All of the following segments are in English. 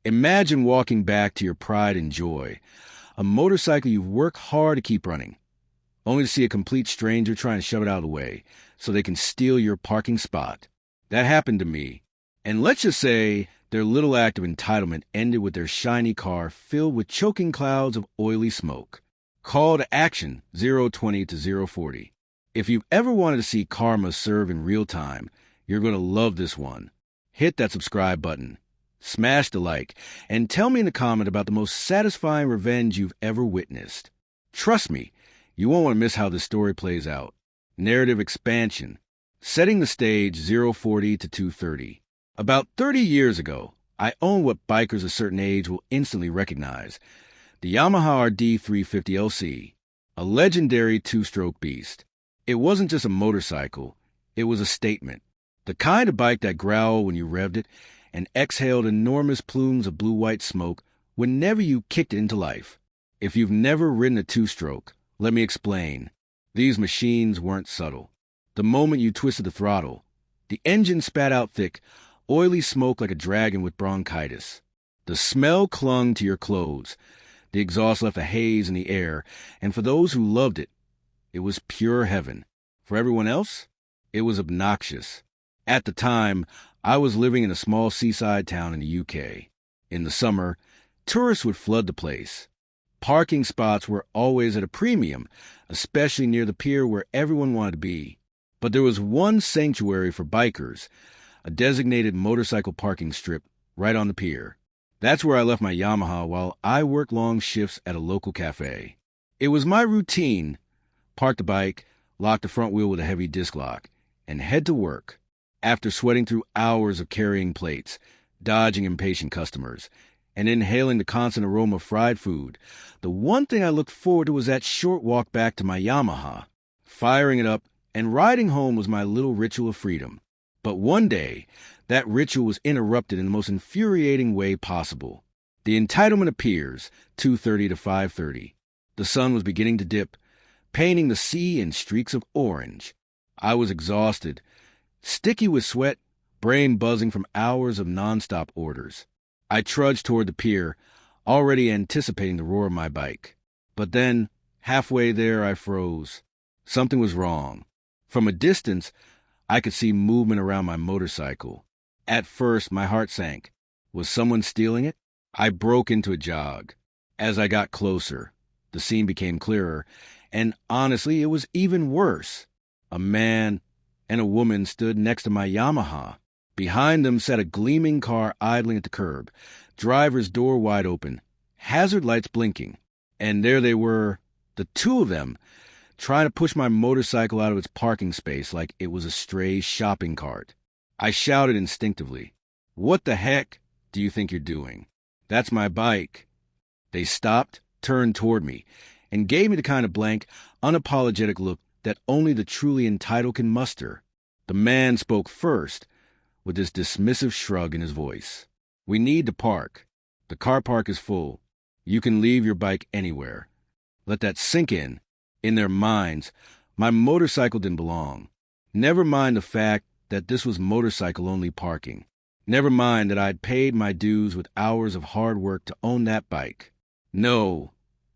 Imagine walking back to your pride and joy, a motorcycle you've worked hard to keep running, only to see a complete stranger trying to shove it out of the way so they can steal your parking spot. That happened to me. And let's just say their little act of entitlement ended with their shiny car filled with choking clouds of oily smoke. Call to action 020 to 040. If you've ever wanted to see karma serve in real time, you're going to love this one. Hit that subscribe button, smash the like, and tell me in the comment about the most satisfying revenge you've ever witnessed. Trust me, you won't want to miss how this story plays out. Narrative expansion. Setting the stage 040 to 230. About 30 years ago, I owned what bikers a certain age will instantly recognize. The Yamaha RD350LC, a legendary two-stroke beast. It wasn't just a motorcycle, it was a statement. The kind of bike that growled when you revved it and exhaled enormous plumes of blue-white smoke whenever you kicked it into life. If you've never ridden a two-stroke, let me explain. These machines weren't subtle. The moment you twisted the throttle, the engine spat out thick, oily smoke like a dragon with bronchitis. The smell clung to your clothes. The exhaust left a haze in the air, and for those who loved it, it was pure heaven. For everyone else, it was obnoxious. At the time, I was living in a small seaside town in the UK. In the summer, tourists would flood the place. Parking spots were always at a premium, especially near the pier where everyone wanted to be. But there was one sanctuary for bikers, a designated motorcycle parking strip right on the pier. That's where I left my Yamaha while I worked long shifts at a local café. It was my routine: park the bike, lock the front wheel with a heavy disc lock, and head to work. After sweating through hours of carrying plates, dodging impatient customers, and inhaling the constant aroma of fried food, the one thing I looked forward to was that short walk back to my Yamaha. Firing it up and riding home was my little ritual of freedom. But one day, that ritual was interrupted in the most infuriating way possible. The entitlement appears, 2:30 to 5:30. The sun was beginning to dip, painting the sea in streaks of orange. I was exhausted, sticky with sweat, brain buzzing from hours of nonstop orders. I trudged toward the pier, already anticipating the roar of my bike. But then, halfway there, I froze. Something was wrong. From a distance, I could see movement around my motorcycle. At first, my heart sank. Was someone stealing it? I broke into a jog. As I got closer, the scene became clearer, and honestly, it was even worse. A man and a woman stood next to my Yamaha. Behind them sat a gleaming car idling at the curb, driver's door wide open, hazard lights blinking. And there they were, the two of them, trying to push my motorcycle out of its parking space like it was a stray shopping cart. I shouted instinctively, "What the heck do you think you're doing? That's my bike." They stopped, turned toward me, and gave me the kind of blank, unapologetic look that only the truly entitled can muster. The man spoke first, with this dismissive shrug in his voice. "We need to park. The car park is full. You can leave your bike anywhere." Let that sink in. In their minds, my motorcycle didn't belong. Never mind the fact that this was motorcycle-only parking. Never mind that I'd paid my dues with hours of hard work to own that bike. No.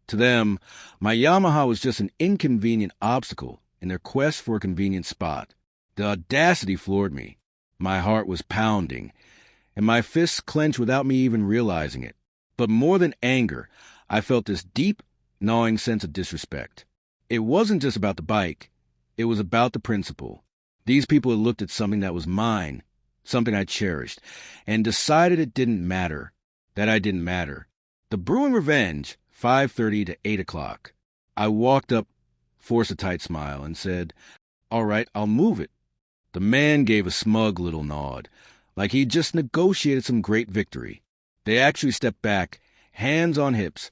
To them, my Yamaha was just an inconvenient obstacle in their quest for a convenient spot. The audacity floored me. My heart was pounding, and my fists clenched without me even realizing it. But more than anger, I felt this deep, gnawing sense of disrespect. It wasn't just about the bike. It was about the principle. These people had looked at something that was mine, something I cherished, and decided it didn't matter, that I didn't matter. The brewing revenge, 5:30 to 8 o'clock. I walked up, forced a tight smile, and said, "All right, I'll move it." The man gave a smug little nod, like he'd just negotiated some great victory. They actually stepped back, hands on hips,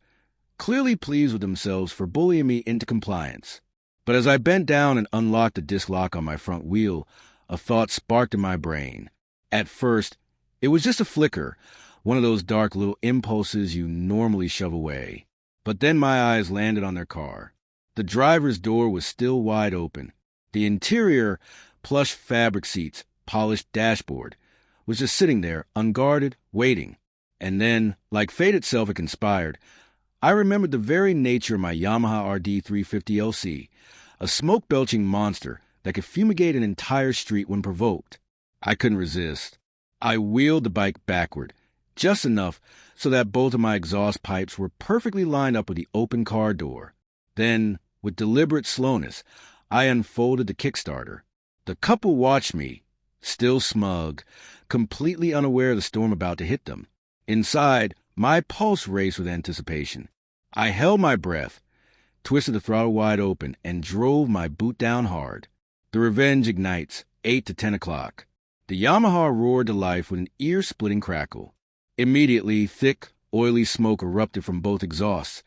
clearly pleased with themselves for bullying me into compliance. But as I bent down and unlocked the disc lock on my front wheel, a thought sparked in my brain. At first, it was just a flicker, one of those dark little impulses you normally shove away. But then my eyes landed on their car. The driver's door was still wide open. The interior, plush fabric seats, polished dashboard, was just sitting there, unguarded, waiting. And then, like fate itself had conspired, I remembered the very nature of my Yamaha RD350LC, a smoke-belching monster that could fumigate an entire street when provoked. I couldn't resist. I wheeled the bike backward, just enough so that both of my exhaust pipes were perfectly lined up with the open car door. Then, with deliberate slowness, I unfolded the Kickstarter. The couple watched me, still smug, completely unaware of the storm about to hit them. Inside, my pulse raced with anticipation. I held my breath, twisted the throttle wide open, and drove my boot down hard. The revenge ignites, 8 to 10 o'clock. The Yamaha roared to life with an ear-splitting crackle. Immediately, thick, oily smoke erupted from both exhausts,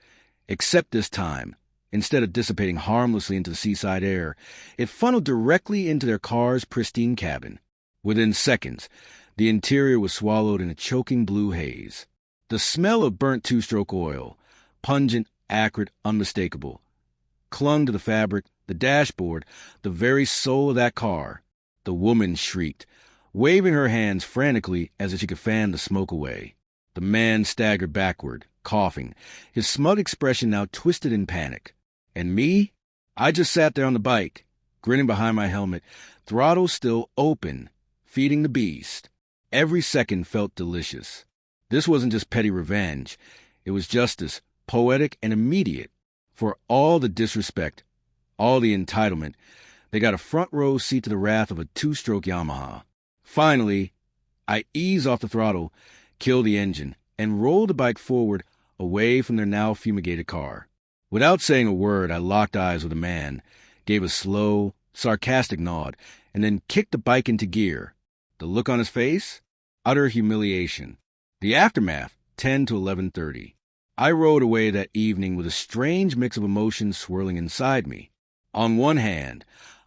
except this time, instead of dissipating harmlessly into the seaside air, it funneled directly into their car's pristine cabin. Within seconds, the interior was swallowed in a choking blue haze. The smell of burnt two-stroke oil, pungent, acrid, unmistakable, clung to the fabric, the dashboard, the very soul of that car. The woman shrieked, waving her hands frantically as if she could fan the smoke away. The man staggered backward, coughing, his smug expression now twisted in panic. And me? I just sat there on the bike, grinning behind my helmet, throttle still open, feeding the beast. Every second felt delicious. This wasn't just petty revenge. It was justice, poetic and immediate. For all the disrespect, all the entitlement, they got a front row seat to the wrath of a two-stroke Yamaha. Finally, I eased off the throttle, killed the engine, and rolled the bike forward away from their now fumigated car. Without saying a word, I locked eyes with the man, gave a slow, sarcastic nod, and then kicked the bike into gear. The look on his face? Utter humiliation. The aftermath, 10 to 11:30. I rode away that evening with a strange mix of emotions swirling inside me. On one hand,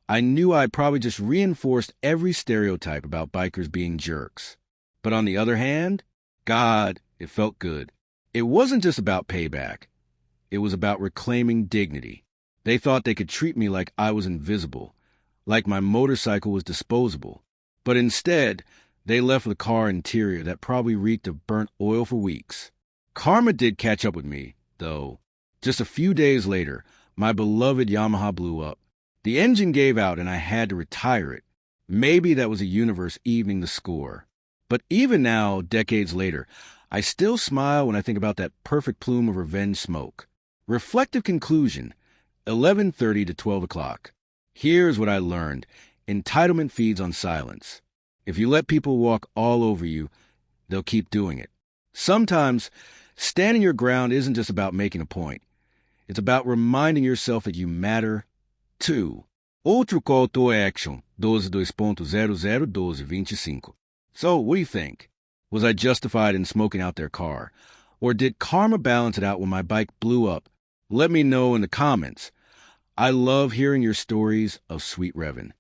I knew I'd probably just reinforced every stereotype about bikers being jerks. But on the other hand, God, it felt good. It wasn't just about payback. It was about reclaiming dignity. They thought they could treat me like I was invisible, like my motorcycle was disposable. But instead, they left the car interior that probably reeked of burnt oil for weeks. Karma did catch up with me, though. Just a few days later, my beloved Yamaha blew up. The engine gave out and I had to retire it. Maybe that was a universe evening the score. But even now, decades later, I still smile when I think about that perfect plume of revenge smoke. Reflective conclusion, 11:30 to 12 o'clock. Here's what I learned. Entitlement feeds on silence. If you let people walk all over you, they'll keep doing it. Sometimes, standing your ground isn't just about making a point. It's about reminding yourself that you matter, too. Outro call to action, 12.001225. So, what do you think? Was I justified in smoking out their car? Or did karma balance it out when my bike blew up? Let me know in the comments. I love hearing your stories of sweet revving.